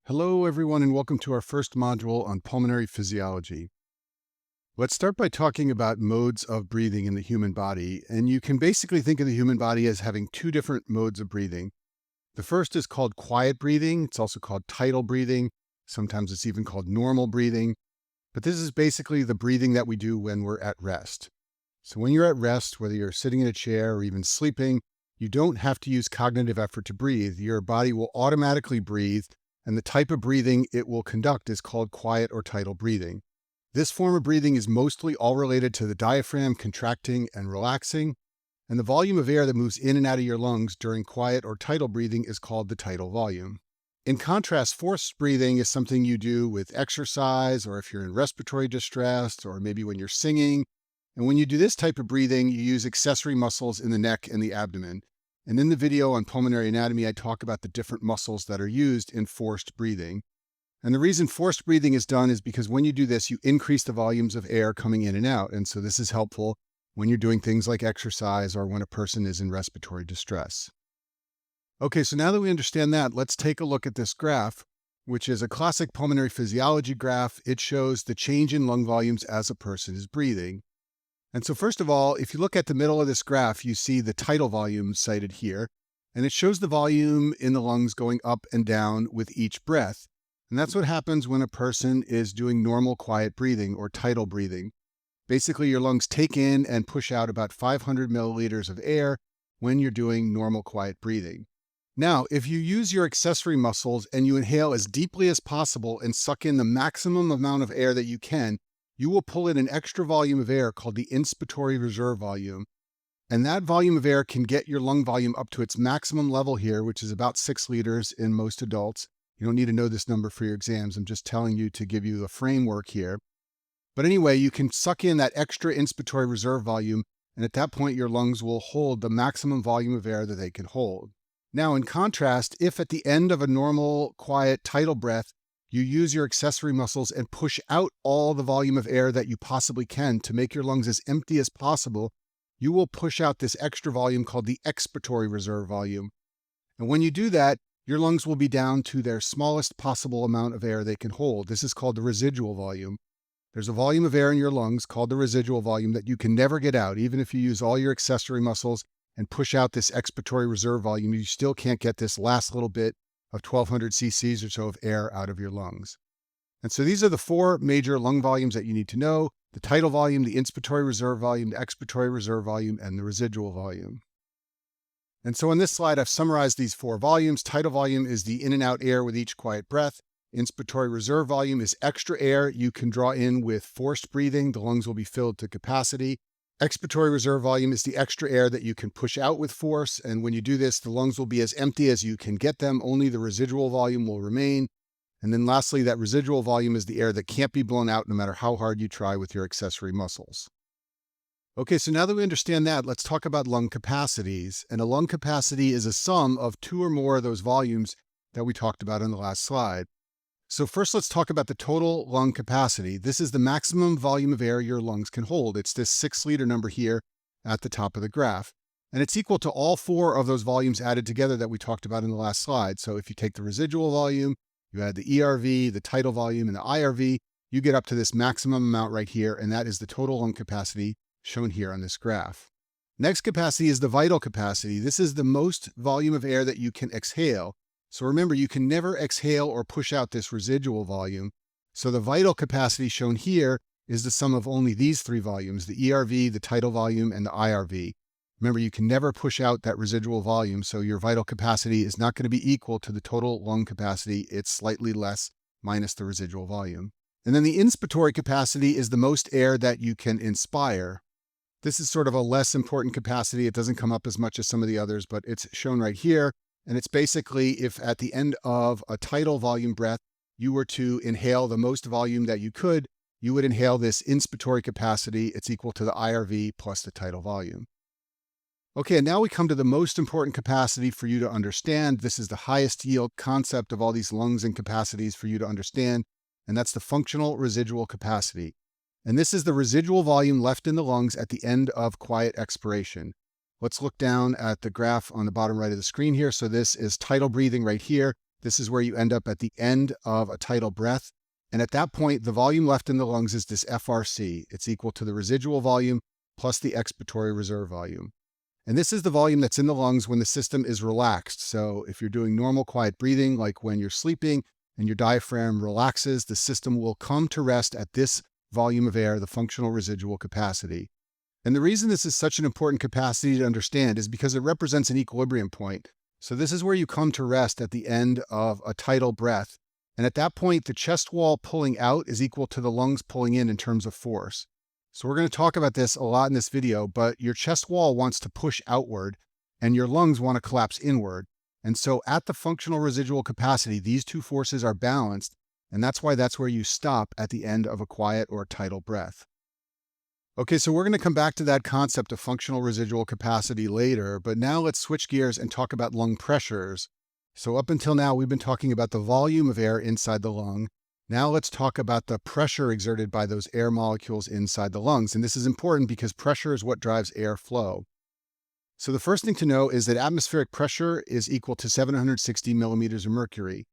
Hello, everyone, and welcome to our first module on pulmonary physiology. Let's start by talking about modes of breathing in the human body. And you can basically think of the human body as having two different modes of breathing. The first is called quiet breathing. It's also called tidal breathing. Sometimes it's even called normal breathing. But this is basically the breathing that we do when we're at rest. So when you're at rest, whether you're sitting in a chair or even sleeping, you don't have to use cognitive effort to breathe. Your body will automatically breathe, and the type of breathing it will conduct is called quiet or tidal breathing. This form of breathing is mostly all related to the diaphragm contracting and relaxing, and the volume of air that moves in and out of your lungs during quiet or tidal breathing is called the tidal volume. In contrast, forced breathing is something you do with exercise, or if you're in respiratory distress, or maybe when you're singing. And when you do this type of breathing, you use accessory muscles in the neck and the abdomen. And in the video on pulmonary anatomy, I talk about the different muscles that are used in forced breathing. And the reason forced breathing is done is because when you do this, you increase the volumes of air coming in and out. And so this is helpful when you're doing things like exercise or when a person is in respiratory distress. Okay, so now that we understand that, let's take a look at this graph, which is a classic pulmonary physiology graph. It shows the change in lung volumes as a person is breathing. And so first of all, if you look at the middle of this graph, you see the tidal volume cited here, and it shows the volume in the lungs going up and down with each breath. And that's what happens when a person is doing normal quiet breathing or tidal breathing. Basically, your lungs take in and push out about 500 milliliters of air when you're doing normal quiet breathing. Now, if you use your accessory muscles and you inhale as deeply as possible and suck in the maximum amount of air that you can, you will pull in an extra volume of air called the inspiratory reserve volume. And that volume of air can get your lung volume up to its maximum level here, which is about 6 liters in most adults. You don't need to know this number for your exams. I'm just telling you to give you a framework here. But anyway, you can suck in that extra inspiratory reserve volume, and at that point, your lungs will hold the maximum volume of air that they can hold. Now, in contrast, if at the end of a normal, quiet, tidal breath, you use your accessory muscles and push out all the volume of air that you possibly can to make your lungs as empty as possible, you will push out this extra volume called the expiratory reserve volume. And when you do that, your lungs will be down to their smallest possible amount of air they can hold. This is called the residual volume. There's a volume of air in your lungs called the residual volume that you can never get out. Even if you use all your accessory muscles and push out this expiratory reserve volume, you still can't get this last little bit of 1200 cc's or so of air out of your lungs. And so these are the four major lung volumes that you need to know: the tidal volume, the inspiratory reserve volume, the expiratory reserve volume, and the residual volume. And so in this slide, I've summarized these four volumes. Tidal volume is the in and out air with each quiet breath. Inspiratory reserve volume is extra air you can draw in with forced breathing. The lungs will be filled to capacity. Expiratory reserve volume is the extra air that you can push out with force, and when you do this, the lungs will be as empty as you can get them. Only the residual volume will remain. And then lastly, that residual volume is the air that can't be blown out no matter how hard you try with your accessory muscles. Okay, so now that we understand that, let's talk about lung capacities. And a lung capacity is a sum of two or more of those volumes that we talked about in the last slide. So first, let's talk about the total lung capacity. This is the maximum volume of air your lungs can hold. It's this 6-liter number here at the top of the graph. And it's equal to all four of those volumes added together that we talked about in the last slide. So if you take the residual volume, you add the ERV, the tidal volume, and the IRV, you get up to this maximum amount right here, and that is the total lung capacity shown here on this graph. Next capacity is the vital capacity. This is the most volume of air that you can exhale. So remember, you can never exhale or push out this residual volume. So the vital capacity shown here is the sum of only these three volumes: the ERV, the tidal volume, and the IRV. Remember, you can never push out that residual volume, so your vital capacity is not going to be equal to the total lung capacity. It's slightly less minus the residual volume. And then the inspiratory capacity is the most air that you can inspire. This is sort of a less important capacity. It doesn't come up as much as some of the others, but it's shown right here. And it's basically if at the end of a tidal volume breath, you were to inhale the most volume that you could, you would inhale this inspiratory capacity. It's equal to the IRV plus the tidal volume. Okay, and now we come to the most important capacity for you to understand. This is the highest yield concept of all these lungs and capacities for you to understand, and that's the functional residual capacity. And this is the residual volume left in the lungs at the end of quiet expiration. Let's look down at the graph on the bottom right of the screen here. So this is tidal breathing right here. This is where you end up at the end of a tidal breath. And at that point, the volume left in the lungs is this FRC. It's equal to the residual volume plus the expiratory reserve volume. And this is the volume that's in the lungs when the system is relaxed. So if you're doing normal quiet breathing, like when you're sleeping and your diaphragm relaxes, the system will come to rest at this volume of air, the functional residual capacity. And the reason this is such an important capacity to understand is because it represents an equilibrium point. So this is where you come to rest at the end of a tidal breath. And at that point, the chest wall pulling out is equal to the lungs pulling in terms of force. So we're going to talk about this a lot in this video, but your chest wall wants to push outward and your lungs want to collapse inward. And so at the functional residual capacity, these two forces are balanced. And that's where you stop at the end of a quiet or tidal breath. Okay, so we're going to come back to that concept of functional residual capacity later, but now let's switch gears and talk about lung pressures. So up until now, we've been talking about the volume of air inside the lung. Now let's talk about the pressure exerted by those air molecules inside the lungs. And this is important because pressure is what drives air flow. So the first thing to know is that atmospheric pressure is equal to 760 millimeters of mercury.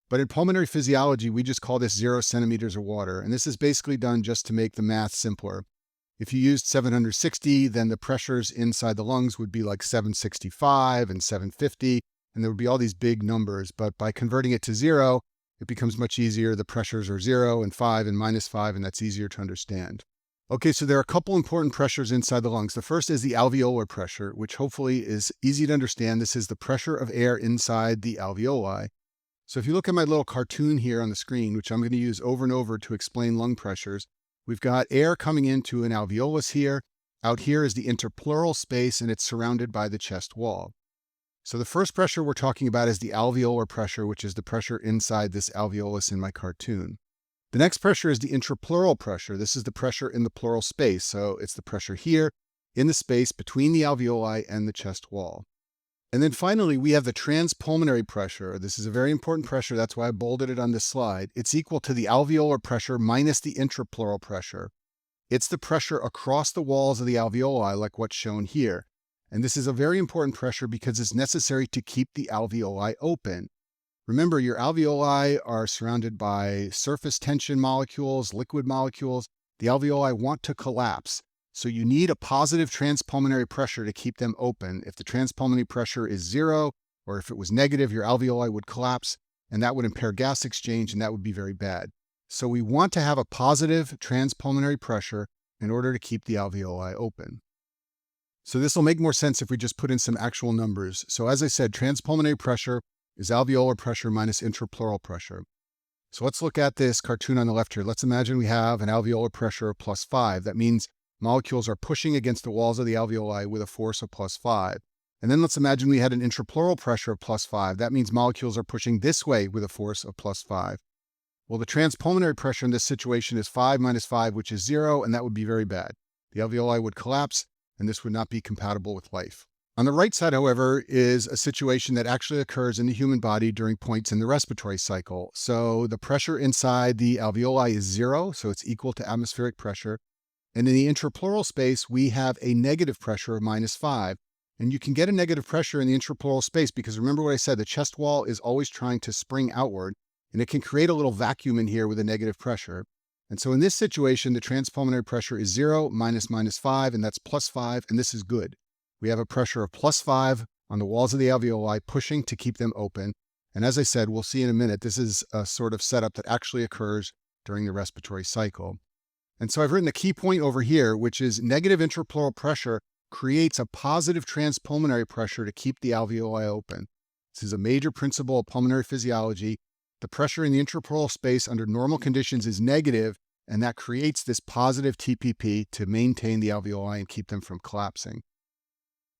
But in pulmonary physiology, we just call this 0 centimeters of water. And this is basically done just to make the math simpler. If you used 760, then the pressures inside the lungs would be like 765 and 750, and there would be all these big numbers. But by converting it to 0, it becomes much easier. The pressures are 0 and 5 and -5, and that's easier to understand. Okay, so there are a couple important pressures inside the lungs. The first is the alveolar pressure, which hopefully is easy to understand. This is the pressure of air inside the alveoli. So if you look at my little cartoon here on the screen, which I'm going to use over and over to explain lung pressures, we've got air coming into an alveolus here. Out here is the interpleural space, and it's surrounded by the chest wall. So the first pressure we're talking about is the alveolar pressure, which is the pressure inside this alveolus in my cartoon. The next pressure is the intrapleural pressure. This is the pressure in the pleural space. So it's the pressure here in the space between the alveoli and the chest wall. And then finally, we have the transpulmonary pressure. This is a very important pressure. That's why I bolded it on this slide. It's equal to the alveolar pressure minus the intrapleural pressure. It's the pressure across the walls of the alveoli, like what's shown here. And this is a very important pressure because it's necessary to keep the alveoli open. Remember, your alveoli are surrounded by surface tension molecules, liquid molecules. The alveoli want to collapse. So you need a positive transpulmonary pressure to keep them open. If the transpulmonary pressure is 0, or if it was negative, your alveoli would collapse, and that would impair gas exchange, and that would be very bad. So we want to have a positive transpulmonary pressure in order to keep the alveoli open. So this will make more sense if we just put in some actual numbers. So as I said, transpulmonary pressure is alveolar pressure minus intrapleural pressure. So let's look at this cartoon on the left here. Let's imagine we have an alveolar pressure of +5. That means molecules are pushing against the walls of the alveoli with a force of +5. And then let's imagine we had an intrapleural pressure of +5. That means molecules are pushing this way with a force of +5. Well, the transpulmonary pressure in this situation is 5 minus 5, which is 0, and that would be very bad. The alveoli would collapse, and this would not be compatible with life. On the right side, however, is a situation that actually occurs in the human body during points in the respiratory cycle. So the pressure inside the alveoli is 0, so it's equal to atmospheric pressure. And in the intrapleural space, we have a negative pressure of -5. And you can get a negative pressure in the intrapleural space because remember what I said, the chest wall is always trying to spring outward, and it can create a little vacuum in here with a negative pressure. And so in this situation, the transpulmonary pressure is 0 minus -5, and that's +5, and this is good. We have a pressure of +5 on the walls of the alveoli pushing to keep them open. And as I said, we'll see in a minute, this is a sort of setup that actually occurs during the respiratory cycle. And so I've written the key point over here, which is negative intrapleural pressure creates a positive transpulmonary pressure to keep the alveoli open. This is a major principle of pulmonary physiology. The pressure in the intrapleural space under normal conditions is negative, and that creates this positive TPP to maintain the alveoli and keep them from collapsing.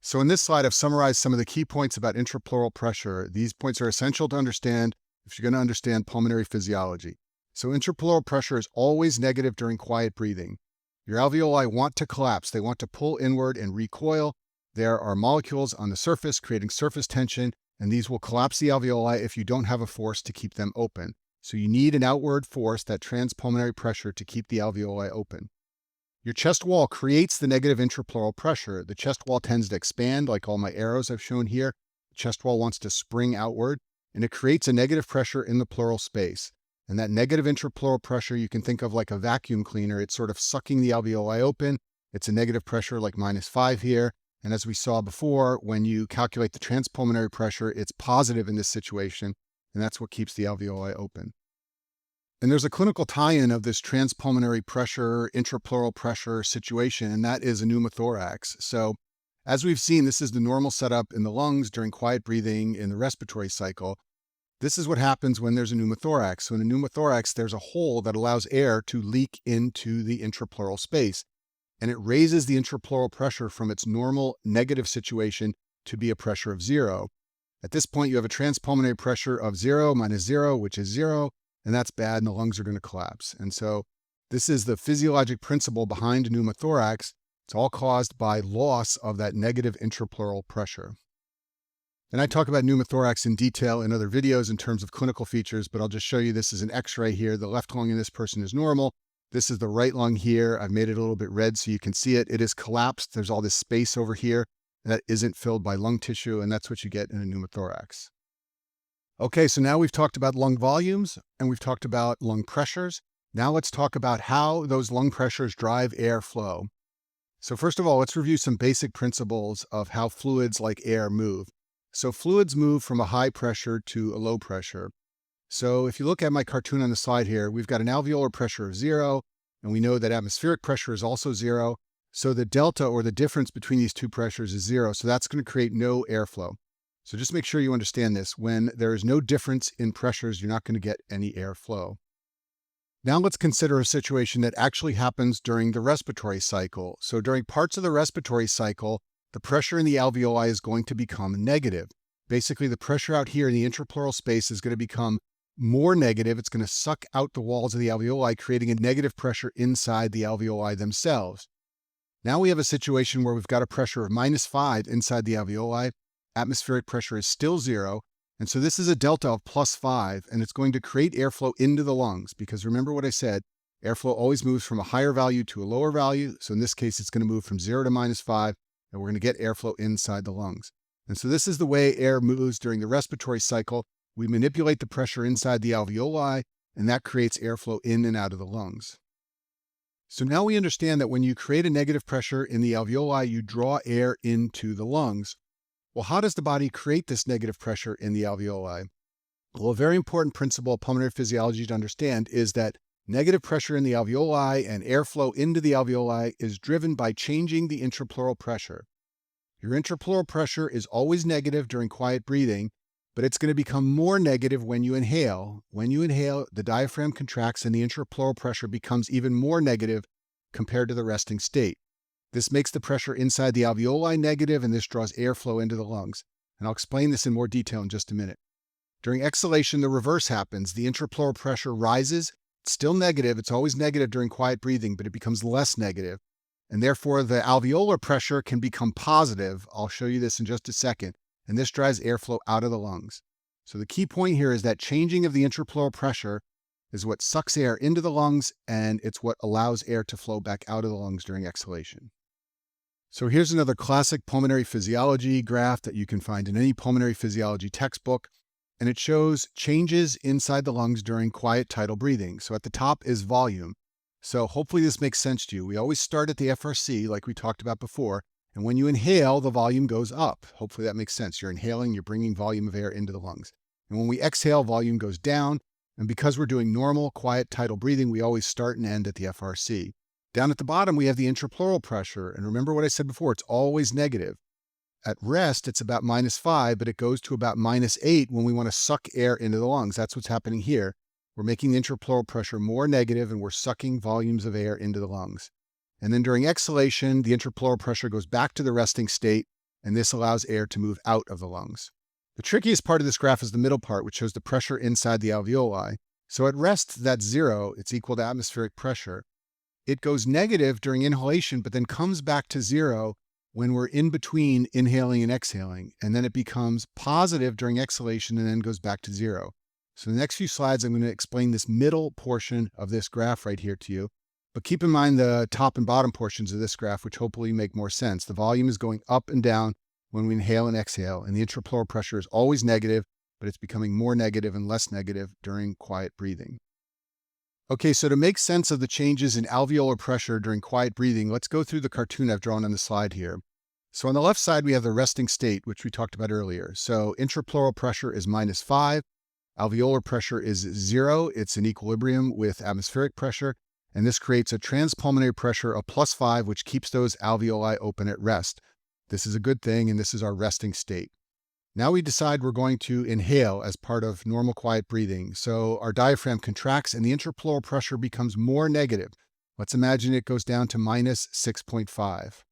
So in this slide, I've summarized some of the key points about intrapleural pressure. These points are essential to understand if you're going to understand pulmonary physiology. So intrapleural pressure is always negative during quiet breathing. Your alveoli want to collapse. They want to pull inward and recoil. There are molecules on the surface creating surface tension, and these will collapse the alveoli if you don't have a force to keep them open. So you need an outward force, that transpulmonary pressure, to keep the alveoli open. Your chest wall creates the negative intrapleural pressure. The chest wall tends to expand, like all my arrows I've shown here. The chest wall wants to spring outward. and it creates a negative pressure in the pleural space. And that negative intrapleural pressure you can think of like a vacuum cleaner. It's sort of sucking the alveoli open. It's a negative pressure like -5 here. And as we saw before, when you calculate the transpulmonary pressure, it's positive in this situation, and that's what keeps the alveoli open. And there's a clinical tie-in of this transpulmonary pressure, intrapleural pressure situation, and that is a pneumothorax. So as we've seen, this is the normal setup in the lungs during quiet breathing in the respiratory cycle. This is what happens when there's a pneumothorax. So in a pneumothorax, there's a hole that allows air to leak into the intrapleural space, and it raises the intrapleural pressure from its normal negative situation to be a pressure of 0. At this point, you have a transpulmonary pressure of 0 minus 0, which is 0, and that's bad, and the lungs are going to collapse. And so this is the physiologic principle behind pneumothorax. It's all caused by loss of that negative intrapleural pressure. And I talk about pneumothorax in detail in other videos in terms of clinical features, but I'll just show you this is an x-ray here. The left lung in this person is normal. This is the right lung here. I've made it a little bit red so you can see it. It is collapsed. There's all this space over here that isn't filled by lung tissue, and that's what you get in a pneumothorax. Okay, so now we've talked about lung volumes and we've talked about lung pressures. Now let's talk about how those lung pressures drive air flow. So first of all, let's review some basic principles of how fluids like air move. So fluids move from a high pressure to a low pressure. So if you look at my cartoon on the slide here, we've got an alveolar pressure of 0, and we know that atmospheric pressure is also 0. So the delta, or the difference between these two pressures, is 0. So that's going to create no airflow. So just make sure you understand this. When there is no difference in pressures, you're not going to get any airflow. Now let's consider a situation that actually happens during the respiratory cycle. So during parts of the respiratory cycle, the pressure in the alveoli is going to become negative. Basically, the pressure out here in the intrapleural space is going to become more negative. It's going to suck out the walls of the alveoli, creating a negative pressure inside the alveoli themselves. Now we have a situation where we've got a pressure of -5 inside the alveoli. Atmospheric pressure is still 0. And so this is a delta of +5, and it's going to create airflow into the lungs, because remember what I said, airflow always moves from a higher value to a lower value. So in this case, it's going to move from 0 to -5, and we're going to get airflow inside the lungs. And so this is the way air moves during the respiratory cycle. We manipulate the pressure inside the alveoli, and that creates airflow in and out of the lungs. So now we understand that when you create a negative pressure in the alveoli, you draw air into the lungs. Well, how does the body create this negative pressure in the alveoli? Well, a very important principle of pulmonary physiology to understand is that negative pressure in the alveoli and airflow into the alveoli is driven by changing the intrapleural pressure. Your intrapleural pressure is always negative during quiet breathing, but it's going to become more negative when you inhale. When you inhale, the diaphragm contracts and the intrapleural pressure becomes even more negative compared to the resting state. This makes the pressure inside the alveoli negative, and this draws airflow into the lungs. And I'll explain this in more detail in just a minute. During exhalation, the reverse happens. The intrapleural pressure rises. It's still negative. It's always negative during quiet breathing, but it becomes less negative. And therefore, the alveolar pressure can become positive. I'll show you this in just a second. And this drives airflow out of the lungs. So the key point here is that changing of the intrapleural pressure is what sucks air into the lungs, and it's what allows air to flow back out of the lungs during exhalation. So here's another classic pulmonary physiology graph that you can find in any pulmonary physiology textbook, and it shows changes inside the lungs during quiet tidal breathing. So at the top is volume. So hopefully this makes sense to you. We always start at the FRC like we talked about before, and when you inhale, the volume goes up. Hopefully that makes sense. You're inhaling, you're bringing volume of air into the lungs. And when we exhale, volume goes down, and because we're doing normal, quiet tidal breathing, we always start and end at the FRC. Down at the bottom, we have the intrapleural pressure. And remember what I said before, it's always negative. At rest, it's about -5, but it goes to about -8 when we want to suck air into the lungs. That's what's happening here. We're making the intrapleural pressure more negative, and we're sucking volumes of air into the lungs. And then during exhalation, the intrapleural pressure goes back to the resting state, and this allows air to move out of the lungs. The trickiest part of this graph is the middle part, which shows the pressure inside the alveoli. So at rest, that's 0. It's equal to atmospheric pressure. It goes negative during inhalation, but then comes back to 0 when we're in between inhaling and exhaling. And then it becomes positive during exhalation and then goes back to 0. So in the next few slides, I'm going to explain this middle portion of this graph right here to you. But keep in mind the top and bottom portions of this graph, which hopefully make more sense. The volume is going up and down when we inhale and exhale, and the intrapleural pressure is always negative, but it's becoming more negative and less negative during quiet breathing. Okay, so to make sense of the changes in alveolar pressure during quiet breathing, let's go through the cartoon I've drawn on the slide here. So on the left side, we have the resting state, which we talked about earlier. So intrapleural pressure is -5, alveolar pressure is 0. It's in equilibrium with atmospheric pressure, and this creates a transpulmonary pressure of +5, which keeps those alveoli open at rest. This is a good thing, and this is our resting state. Now we decide we're going to inhale as part of normal quiet breathing. So our diaphragm contracts and the intrapleural pressure becomes more negative. Let's imagine it goes down to -6.5.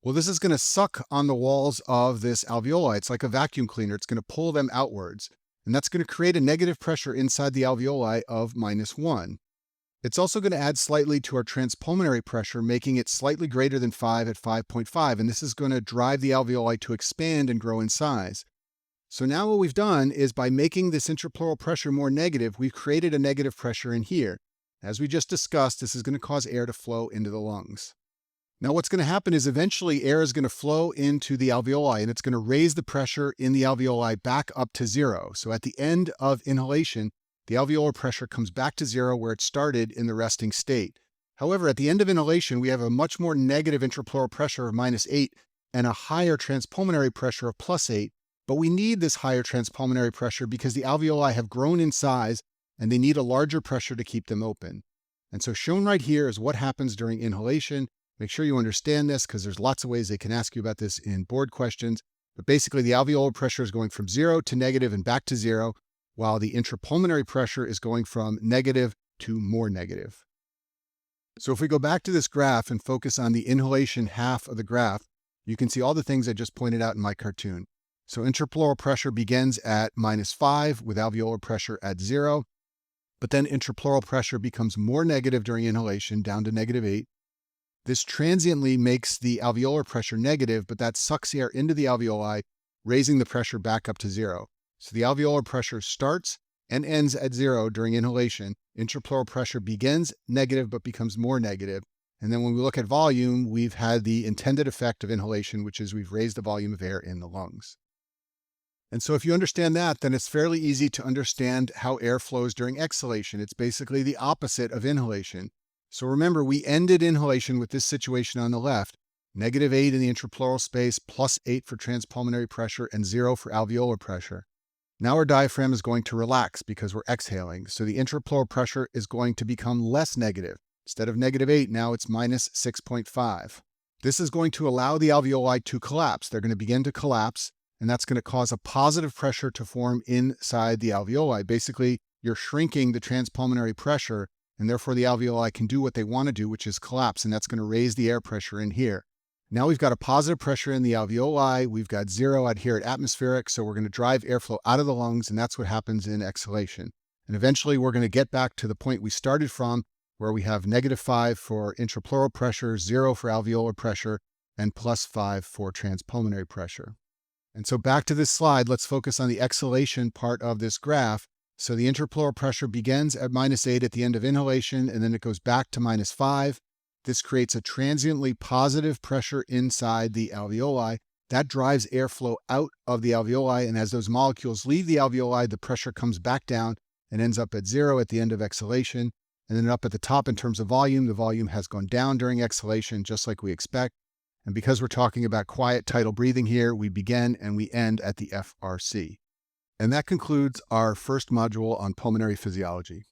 Well, this is going to suck on the walls of this alveoli. It's like a vacuum cleaner. It's going to pull them outwards. And that's going to create a negative pressure inside the alveoli of -1. It's also going to add slightly to our transpulmonary pressure, making it slightly greater than 5 at 5.5. And this is going to drive the alveoli to expand and grow in size. So now what we've done is by making this intrapleural pressure more negative, we've created a negative pressure in here. As we just discussed, this is going to cause air to flow into the lungs. Now what's going to happen is eventually air is going to flow into the alveoli and it's going to raise the pressure in the alveoli back up to 0. So at the end of inhalation, the alveolar pressure comes back to 0 where it started in the resting state. However, at the end of inhalation, we have a much more negative intrapleural pressure of -8 and a higher transpulmonary pressure of +8. But we need this higher transpulmonary pressure because the alveoli have grown in size and they need a larger pressure to keep them open. And so shown right here is what happens during inhalation. Make sure you understand this because there's lots of ways they can ask you about this in board questions. But basically the alveolar pressure is going from 0 to negative and back to 0, while the intrapulmonary pressure is going from negative to more negative. So if we go back to this graph and focus on the inhalation half of the graph, you can see all the things I just pointed out in my cartoon. So intrapleural pressure begins at -5 with alveolar pressure at 0, but then intrapleural pressure becomes more negative during inhalation down to -8. This transiently makes the alveolar pressure negative, but that sucks air into the alveoli, raising the pressure back up to 0. So the alveolar pressure starts and ends at 0 during inhalation. Intrapleural pressure begins negative but becomes more negative. And then when we look at volume, we've had the intended effect of inhalation, which is we've raised the volume of air in the lungs. And so if you understand that, then it's fairly easy to understand how air flows during exhalation. It's basically the opposite of inhalation. So remember, we ended inhalation with this situation on the left, -8 in the intrapleural space, +8 for transpulmonary pressure, and 0 for alveolar pressure. Now our diaphragm is going to relax because we're exhaling. So the intrapleural pressure is going to become less negative. Instead of -8, now it's -6.5. This is going to allow the alveoli to collapse. They're going to begin to collapse, and that's going to cause a positive pressure to form inside the alveoli. Basically, you're shrinking the transpulmonary pressure, and therefore the alveoli can do what they want to do, which is collapse, and that's going to raise the air pressure in here. Now we've got a positive pressure in the alveoli, we've got 0 out here at atmospheric, so we're going to drive airflow out of the lungs, and that's what happens in exhalation. And eventually we're going to get back to the point we started from, where we have -5 for intrapleural pressure, 0 for alveolar pressure, and +5 for transpulmonary pressure. And so back to this slide, let's focus on the exhalation part of this graph. So the intrapleural pressure begins at -8 at the end of inhalation, and then it goes back to -5. This creates a transiently positive pressure inside the alveoli. That drives airflow out of the alveoli, and as those molecules leave the alveoli, the pressure comes back down and ends up at 0 at the end of exhalation. And then up at the top in terms of volume, the volume has gone down during exhalation, just like we expect. And because we're talking about quiet tidal breathing here, we begin and we end at the FRC. And that concludes our first module on pulmonary physiology.